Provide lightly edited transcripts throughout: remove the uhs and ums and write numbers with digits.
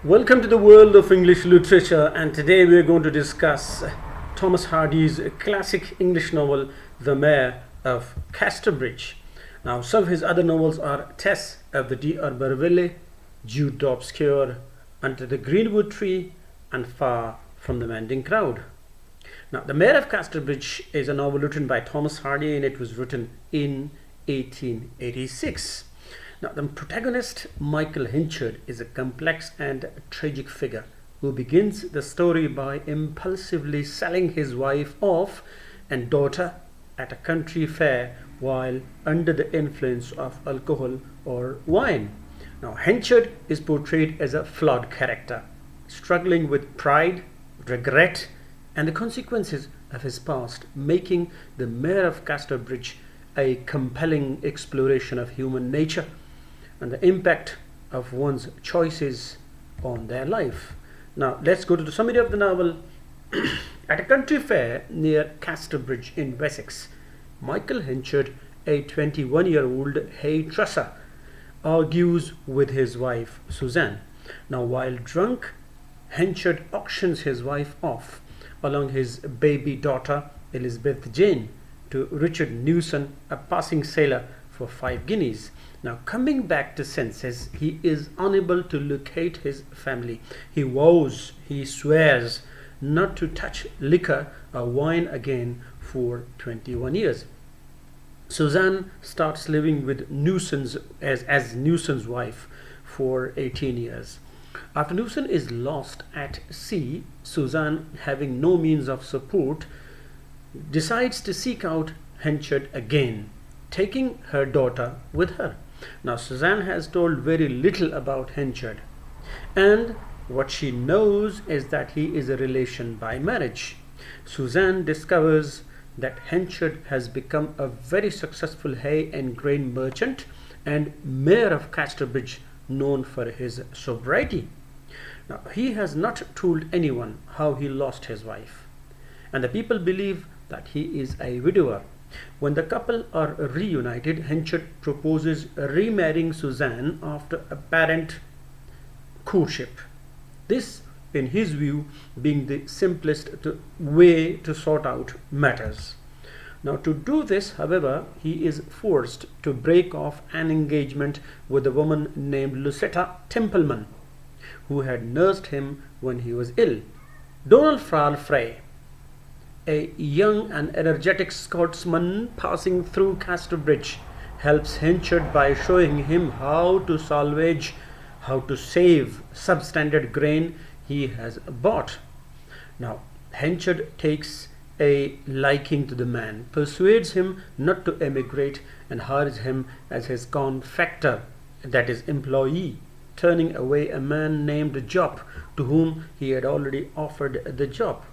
Welcome to the world of English literature, and today we are going to discuss Thomas Hardy's classic English novel, The Mayor of Casterbridge. Now, some of his other novels are Tess of the d'Urberville, Jude d'Obscure, Under the Greenwood Tree, and Far from the Mending Crowd. Now, The Mayor of Casterbridge is a novel written by Thomas Hardy, and it was written in 1886. Now, the protagonist, Michael Henchard, is a complex and tragic figure who begins the story by impulsively selling his wife off and daughter at a country fair while under the influence of alcohol or wine. Now, Henchard is portrayed as a flawed character, struggling with pride, regret, and the consequences of his past, making the Mayor of Casterbridge a compelling exploration of human nature and the impact of one's choices on their life. Now, let's go to the summary of the novel. At a country fair near Casterbridge in Wessex, Michael Henchard, a 21-year-old hairdresser, argues with his wife Suzanne. Now, while drunk, Henchard auctions his wife off along his baby daughter Elizabeth Jane to Richard Newson, a passing sailor, for 5 guineas. Now, coming back to senses, he is unable to locate his family. He swears not to touch liquor or wine again for 21 years. Suzanne starts living with Newson's as Newson's wife for 18 years. After Newson is lost at sea, Suzanne, having no means of support, decides to seek out Henchard again, taking her daughter with her. Now, Suzanne has told very little about Henchard, and what she knows is that he is a relation by marriage. Suzanne discovers that Henchard has become a very successful hay and grain merchant and mayor of Casterbridge, known for his sobriety. Now, he has not told anyone how he lost his wife, and the people believe that he is a widower. When the couple are reunited, Henchard proposes remarrying Suzanne after apparent courtship. This, in his view, being the simplest way to sort out matters. Now, to do this, however, he is forced to break off an engagement with a woman named Lucetta Templeman, who had nursed him when he was ill. Donald Frey, a young and energetic Scotsman passing through Casterbridge, helps Henchard by showing him how to save substandard grain he has bought. Now, Henchard takes a liking to the man, persuades him not to emigrate, and hires him as his confecter, that is, employee, turning away a man named Job, to whom he had already offered the job.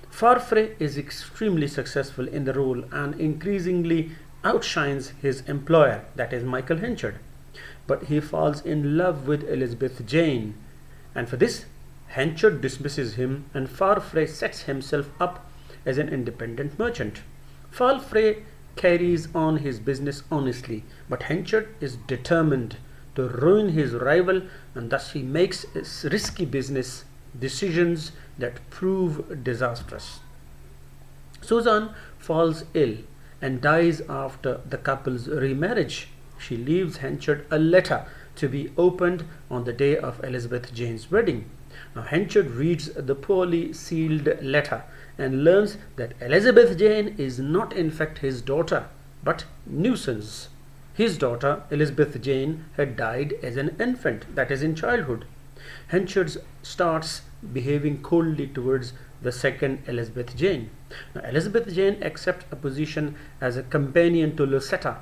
Farfrae is extremely successful in the role and increasingly outshines his employer, that is Michael Henchard. But he falls in love with Elizabeth Jane, and for this Henchard dismisses him, and Farfrae sets himself up as an independent merchant. Farfrae carries on his business honestly, but Henchard is determined to ruin his rival, and thus he makes risky business decisions that prove disastrous. Suzanne falls ill and dies after the couple's remarriage. She leaves Henchard a letter to be opened on the day of Elizabeth Jane's wedding. Now, Henchard reads the poorly sealed letter and learns that Elizabeth Jane is not in fact his daughter, but Newson's. His daughter, Elizabeth Jane, had died as an infant, that is, in childhood. Henchard starts behaving coldly towards the second Elizabeth Jane. Now, Elizabeth Jane accepts a position as a companion to Lucetta,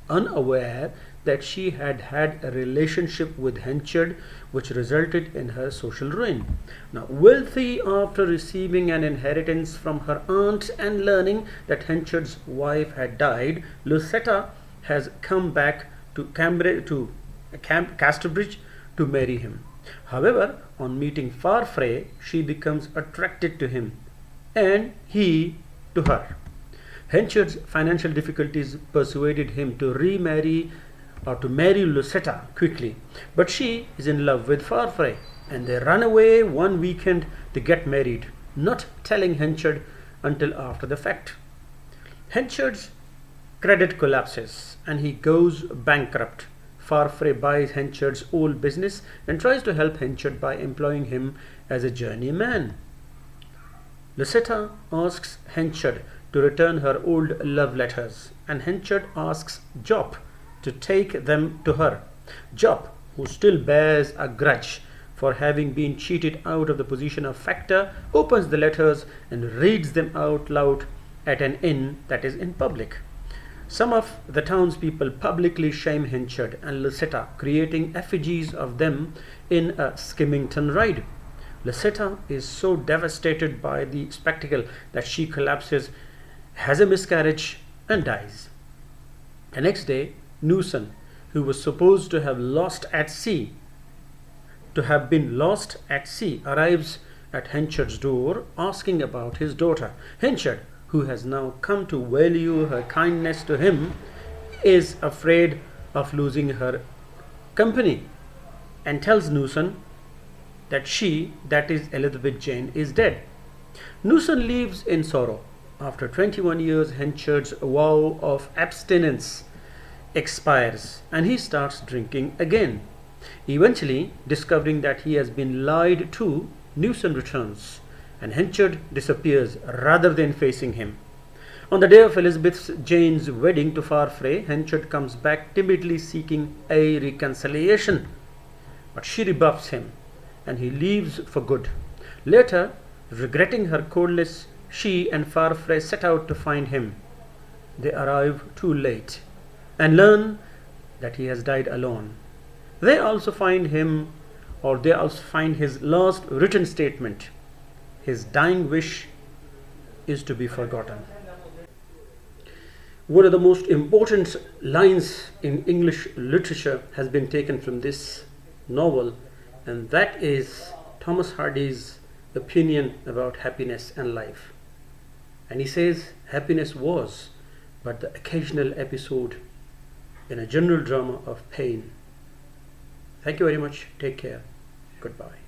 unaware that she had had a relationship with Henchard which resulted in her social ruin. Now, wealthy after receiving an inheritance from her aunt and learning that Henchard's wife had died, Lucetta has come back to Casterbridge to marry him. However, on meeting Farfrae, she becomes attracted to him, and he to her. Henchard's financial difficulties persuaded him to remarry or to marry Lucetta quickly, but she is in love with Farfrae, and they run away one weekend to get married, not telling Henchard until after the fact. Henchard's credit collapses and he goes bankrupt. Farfrae buys Henchard's old business and tries to help Henchard by employing him as a journeyman. Lucetta asks Henchard to return her old love letters, and Henchard asks Job to take them to her. Job, who still bears a grudge for having been cheated out of the position of factor, opens the letters and reads them out loud at an inn that is in public. Some of the townspeople publicly shame Henchard and Lucetta, creating effigies of them in a skimmington ride. Lucetta is so devastated by the spectacle that she collapses, has a miscarriage, and dies. The next day, Newson, who was supposed to have been lost at sea, arrives at Henchard's door asking about his daughter. Henchard, who has now come to value her kindness to him, is afraid of losing her company and tells Newson that she, that is Elizabeth Jane, is dead. Newson leaves in sorrow. After 21 years, Henchard's vow of abstinence expires and he starts drinking again. Eventually, discovering that he has been lied to, Newson returns and Henchard disappears rather than facing him. On the day of Elizabeth Jane's wedding to Farfrae, Henchard comes back timidly seeking a reconciliation, but she rebuffs him and he leaves for good. Later, regretting her coldness, she and Farfrae set out to find him. They arrive too late and learn that he has died alone. They also find his last written statement. His dying wish is to be forgotten. One of the most important lines in English literature has been taken from this novel, and that is Thomas Hardy's opinion about happiness and life. And he says, happiness was but the occasional episode in a general drama of pain. Thank you very much. Take care. Goodbye.